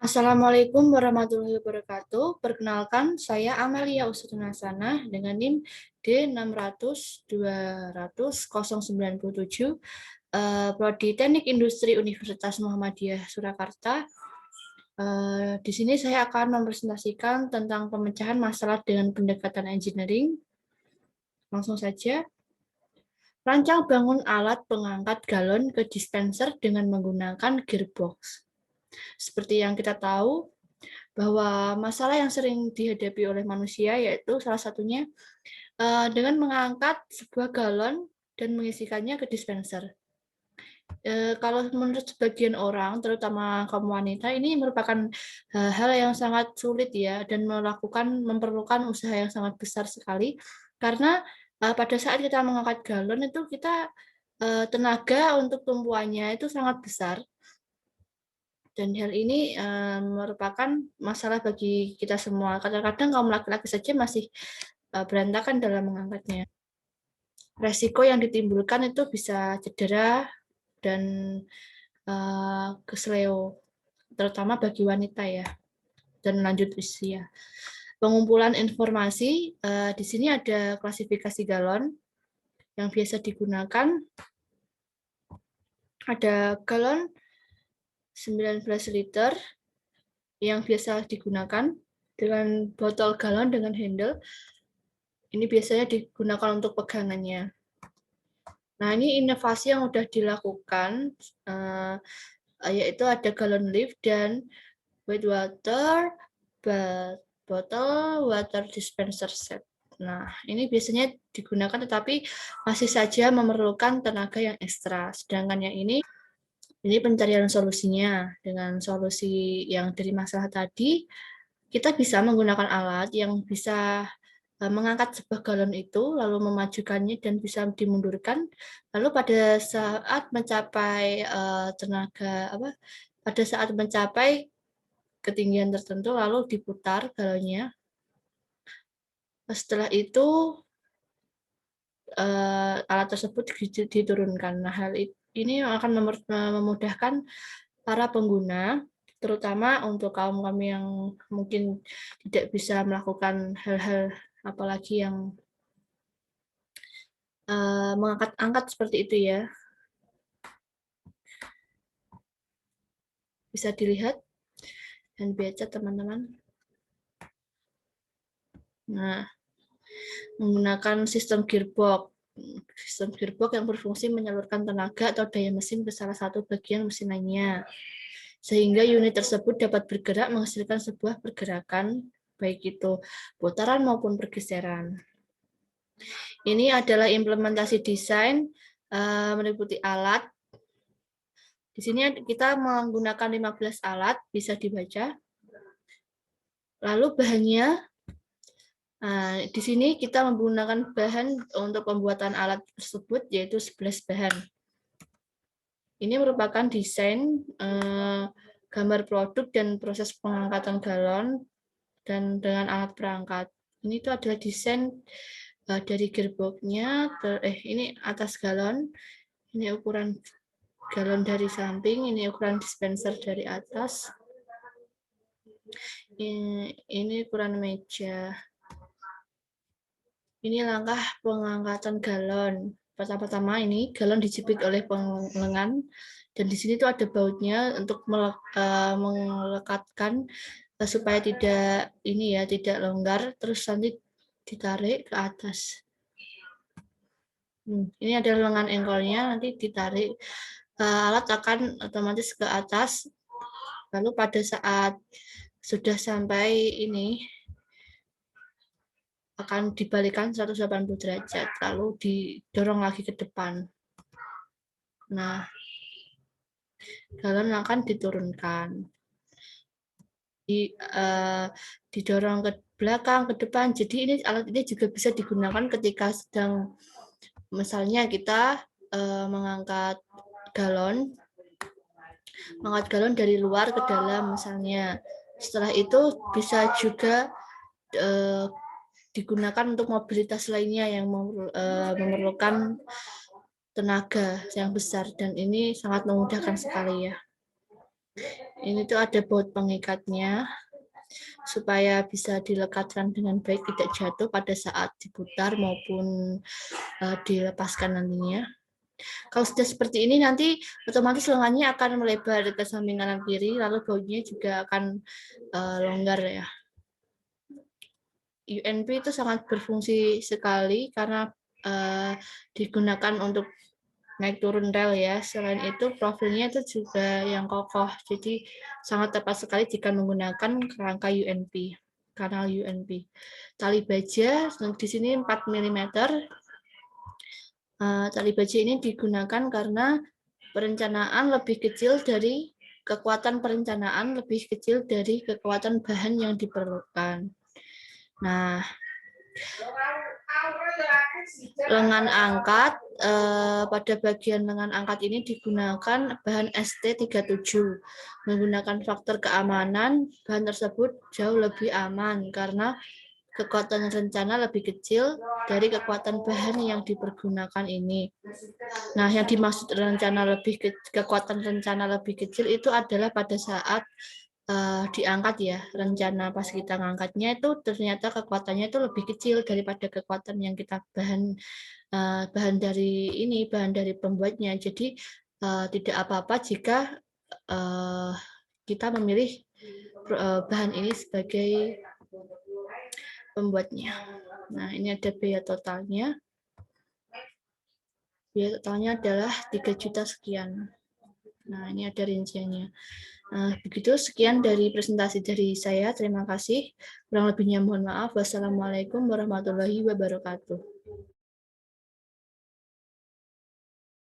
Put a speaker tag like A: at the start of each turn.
A: Assalamualaikum warahmatullahi wabarakatuh. Perkenalkan, saya Amelia Usutunasana dengan NIM D600-200-097, Prodi Teknik Industri Universitas Muhammadiyah Surakarta. Di sini saya akan mempresentasikan tentang pemecahan masalah dengan pendekatan engineering. Langsung saja. Rancang bangun alat pengangkat galon ke dispenser dengan menggunakan gearbox. Seperti yang kita tahu, bahwa masalah yang sering dihadapi oleh manusia yaitu salah satunya dengan mengangkat sebuah galon dan mengisikannya ke dispenser. Kalau menurut sebagian orang, terutama kaum wanita, ini merupakan hal yang sangat sulit ya, dan memerlukan usaha yang sangat besar sekali, karena pada saat kita mengangkat galon itu kita tenaga untuk tumpuannya itu sangat besar. Dan hal ini merupakan masalah bagi kita semua. Kadang-kadang kaum laki-laki saja masih berantakan dalam mengangkatnya. Resiko yang ditimbulkan itu bisa cedera dan kesleo, terutama bagi wanita ya, dan lanjut usia. Pengumpulan informasi, di sini ada klasifikasi galon yang biasa digunakan. Ada galon 19 liter yang biasa digunakan dengan botol galon dengan handle. Ini biasanya digunakan untuk pegangannya. Nah, ini inovasi yang sudah dilakukan, yaitu ada galon lift dan with water bottle water dispenser set. Nah, ini biasanya digunakan tetapi masih saja memerlukan tenaga yang ekstra. Sedangkan yang ini pencarian solusinya. Dengan solusi yang dari masalah tadi, kita bisa menggunakan alat yang bisa mengangkat sebuah galon itu, lalu memajukannya dan bisa dimundurkan. Lalu pada saat mencapai pada saat mencapai ketinggian tertentu, lalu diputar galonnya. Setelah itu alat tersebut diturunkan. Nah, hal ini akan memudahkan para pengguna, terutama untuk kaum kami yang mungkin tidak bisa melakukan hal-hal apalagi yang mengangkat-angkat seperti itu ya. Bisa dilihat dan baca teman-teman. Nah, menggunakan sistem gearbox. Sistem gearbox yang berfungsi menyalurkan tenaga atau daya mesin ke salah satu bagian mesin lainnya, sehingga unit tersebut dapat bergerak menghasilkan sebuah pergerakan, baik itu putaran maupun pergeseran. Ini adalah implementasi desain meliputi alat. Di sini kita menggunakan 15 alat, bisa dibaca. Lalu bahannya, di sini kita menggunakan bahan untuk pembuatan alat tersebut, yaitu 11 bahan. Ini merupakan desain, gambar produk dan proses pengangkatan galon dan dengan alat perangkat. Ini itu adalah desain dari gearbox-nya. Ini atas galon, ini ukuran galon dari samping, ini ukuran dispenser dari atas, ini ukuran meja. Ini langkah pengangkatan galon. Pertama-tama ini galon dijepit oleh penglengan, dan di sini tuh ada bautnya untuk melekatkan supaya tidak tidak longgar, terus nanti ditarik ke atas. Ini adalah lengan engkolnya, nanti ditarik, alat akan otomatis ke atas. Lalu pada saat sudah sampai ini akan dibalikan 180 derajat, lalu didorong lagi ke depan. Nah, galon akan diturunkan, didorong ke belakang, ke depan. Jadi ini alat ini juga bisa digunakan ketika sedang, misalnya kita mengangkat galon dari luar ke dalam misalnya. Setelah itu bisa juga digunakan untuk mobilitas lainnya yang memerlukan tenaga yang besar, dan ini sangat memudahkan sekali ya. Ini tuh ada baut pengikatnya supaya bisa dilekatkan dengan baik, tidak jatuh pada saat diputar maupun dilepaskan nantinya. Kalau sudah seperti ini nanti otomatis lengannya akan melebar ke samping kanan kiri, lalu bautnya juga akan longgar ya. UNP itu sangat berfungsi sekali karena digunakan untuk naik turun rel ya. Selain itu profilnya itu juga yang kokoh, jadi sangat tepat sekali jika menggunakan kerangka UNP, kanal UNP. Tali baja di sini 4 mm. Tali baja ini digunakan karena perencanaan lebih kecil dari kekuatan perencanaan lebih kecil dari kekuatan bahan yang diperlukan. Nah, lengan angkat, pada bagian lengan angkat ini digunakan bahan ST37. Menggunakan faktor keamanan, bahan tersebut jauh lebih aman karena kekuatan rencana lebih kecil dari kekuatan bahan yang dipergunakan ini. Nah, yang dimaksud kekuatan rencana lebih kecil itu adalah pada saat diangkat ya, rencana pas kita ngangkatnya itu ternyata kekuatannya itu lebih kecil daripada kekuatan yang kita bahan dari pembuatnya. Jadi tidak apa-apa jika kita memilih bahan ini sebagai pembuatnya. Nah, ini ada biaya totalnya. Biaya totalnya adalah 3 juta sekian. Nah, ini ada rinciannya. Nah, begitu sekian dari presentasi dari saya. Terima kasih. Kurang lebihnya mohon maaf. Wassalamualaikum warahmatullahi wabarakatuh.